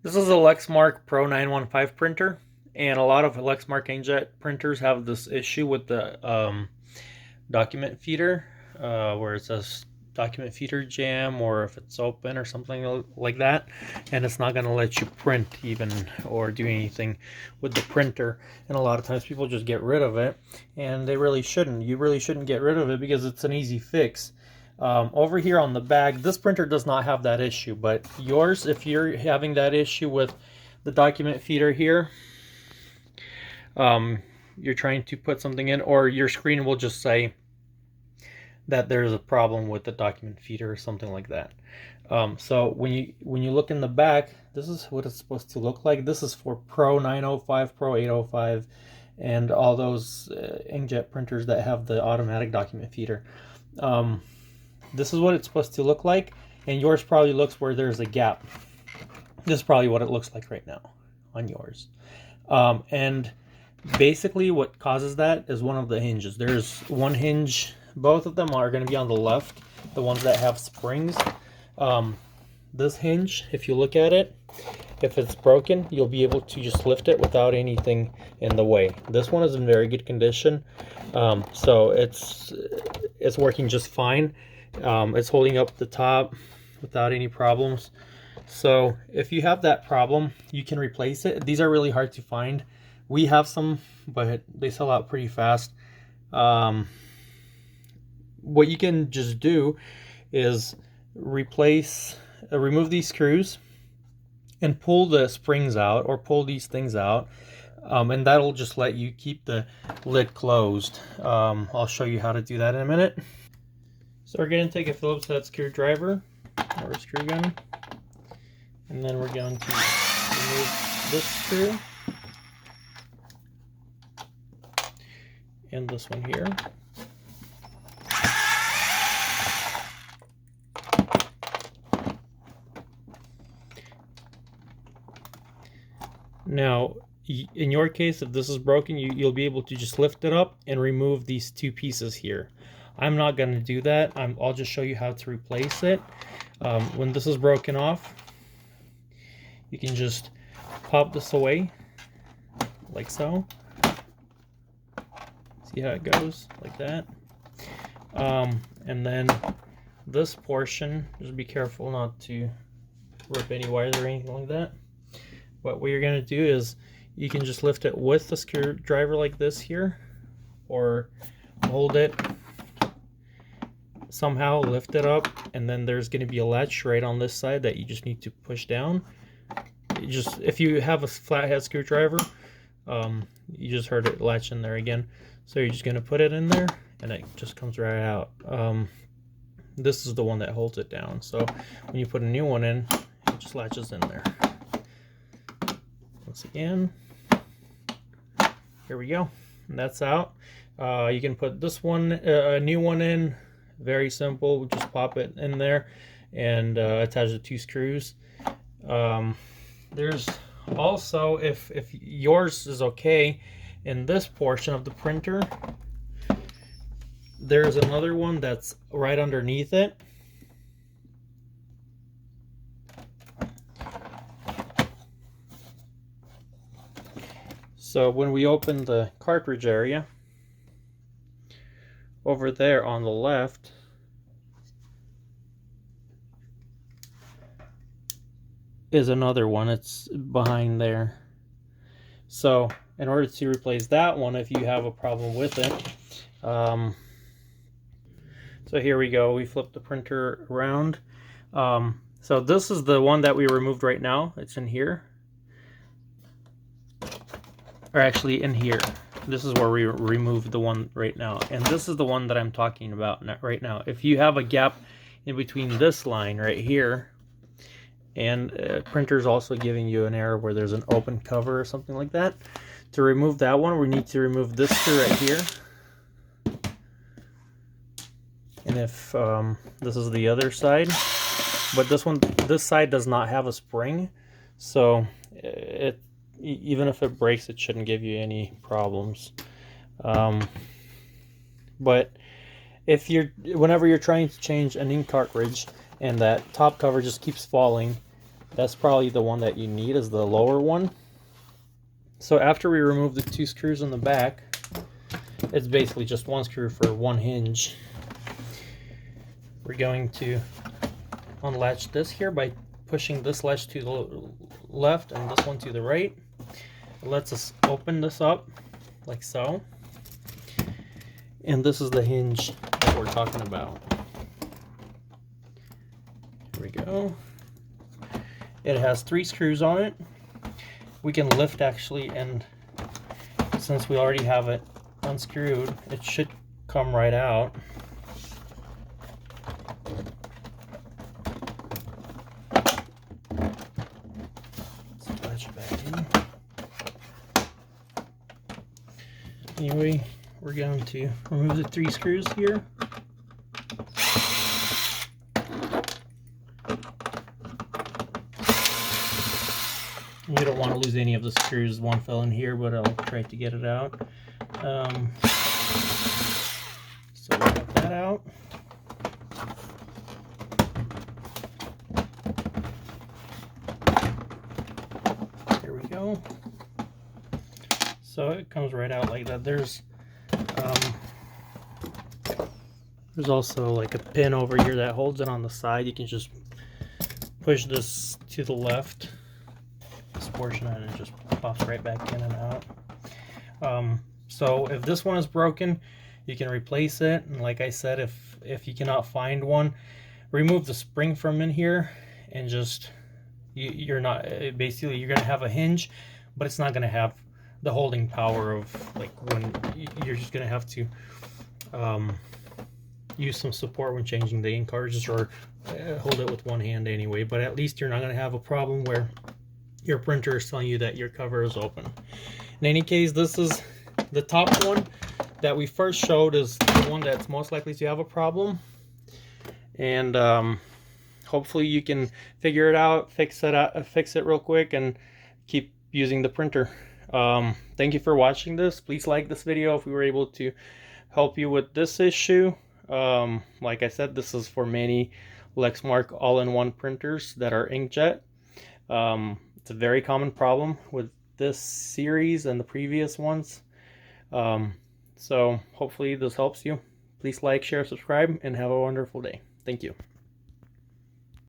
This is a Lexmark Pro 915 printer, and a lot of Lexmark inkjet printers have this issue with the document feeder, where it says document feeder jam, or if it's open or something like that, and it's not going to let you print even or do anything with the printer. And a lot of times people just get rid of it, and they really shouldn't. You really shouldn't get rid of it because it's an easy fix. Over here on the back, this printer does not have that issue, but yours, if you're having that issue with the document feeder here, you're trying to put something in, or your screen will just say that there's a problem with the document feeder or something like that. So when you look in the back, this is what it's supposed to look like. This is for Pro 905, Pro 805, and all those inkjet printers that have the automatic document feeder. This is what it's supposed to look like, and yours probably looks where there's a gap. This is probably what it looks like right now on yours. And basically what causes that is one of the hinges. There's one hinge, both of them are going to be on the left, the ones that have springs. This hinge, if you look at it, if it's broken, you'll be able to just lift it without anything in the way. This one is in very good condition, so it's working just fine. It's holding up the top without any problems. So if you have that problem, you can replace it. These are really hard to find. We have some, but they sell out pretty fast. What you can just do is remove these screws and pull the springs out, or pull these things out, and that'll just let you keep the lid closed. I'll show you how to do that in a minute. So we're going to take a Phillips head screwdriver or a screw gun, and then we're going to remove this screw and this one here. Now, in your case, if this is broken, you'll be able to just lift it up and remove these two pieces here. I'm not going to do that. I'll just show you how to replace it. When this is broken off, you can just pop this away like so. See how it goes? Like that. And then this portion, just be careful not to rip any wires or anything like that. But what you're going to do is you can just lift it with the screwdriver like this here, or hold it, somehow lift it up, and then there's going to be a latch right on this side that you just need to push down. If you have a flathead screwdriver, you just heard it latch in there again. So you're just going to put it in there, and it just comes right out. This is the one that holds it down. So when you put a new one in, it just latches in there. Once again, here we go, and that's out. You can put this one, a new one in. Very simple. Just pop it in there and attach the two screws. There's also, if yours is okay, in this portion of the printer, there's another one that's right underneath it. So when we open the cartridge area, over there on the left is another one. It's behind there. So in order to replace that one, if you have a problem with it, so here we go. We flip the printer around. So this is the one that we removed right now. It's in here, or actually in here. This is where we removed the one right now, and this is the one that I'm talking about right now. If you have a gap in between this line right here, and printer's also giving you an error where there's an open cover or something like that, to remove that one, we need to remove this screw right here. And if this is the other side, but this side does not have a spring, so even if it breaks, it shouldn't give you any problems. But whenever you're trying to change an ink cartridge and that top cover just keeps falling, That's probably the one that you need, is the lower one. So after we remove the 2 screws in the back, it's basically just 1 screw for 1 hinge. We're going to unlatch this here by pushing this latch to the left and this one to the right. It lets us open this up like so. And this is the hinge that we're talking about. Here we go. It has 3 screws on it. We can lift actually, and since we already have it unscrewed, it should come right out. Let's it back in. Anyway, we're going to remove the 3 screws here. We don't want to lose any of the screws. One fell in here, but I'll try to get it out. So we'll get that out. There we go. So it comes right out like that. There's also like a pin over here that holds it on the side. You can just push this to the left, this portion, and it just pops right back in and out. So if this one is broken, you can replace it. And like I said, if you cannot find one, remove the spring from in here, and just you're basically you're gonna have a hinge, but it's not gonna have the holding power of, like, when you're just gonna have to use some support when changing the ink cartridges, or hold it with one hand anyway. But at least you're not going to have a problem where your printer is telling you that your cover is open. In any case, this is the top one that we first showed, is the one that's most likely to have a problem, and hopefully you can figure it out, fix it real quick, and keep using the printer. Thank you for watching this. Please like this video if we were able to help you with this issue. Like I said, this is for many Lexmark all-in-one printers that are inkjet. It's a very common problem with this series and the previous ones. So hopefully this helps you. Please like, share, subscribe, and have a wonderful day. Thank you.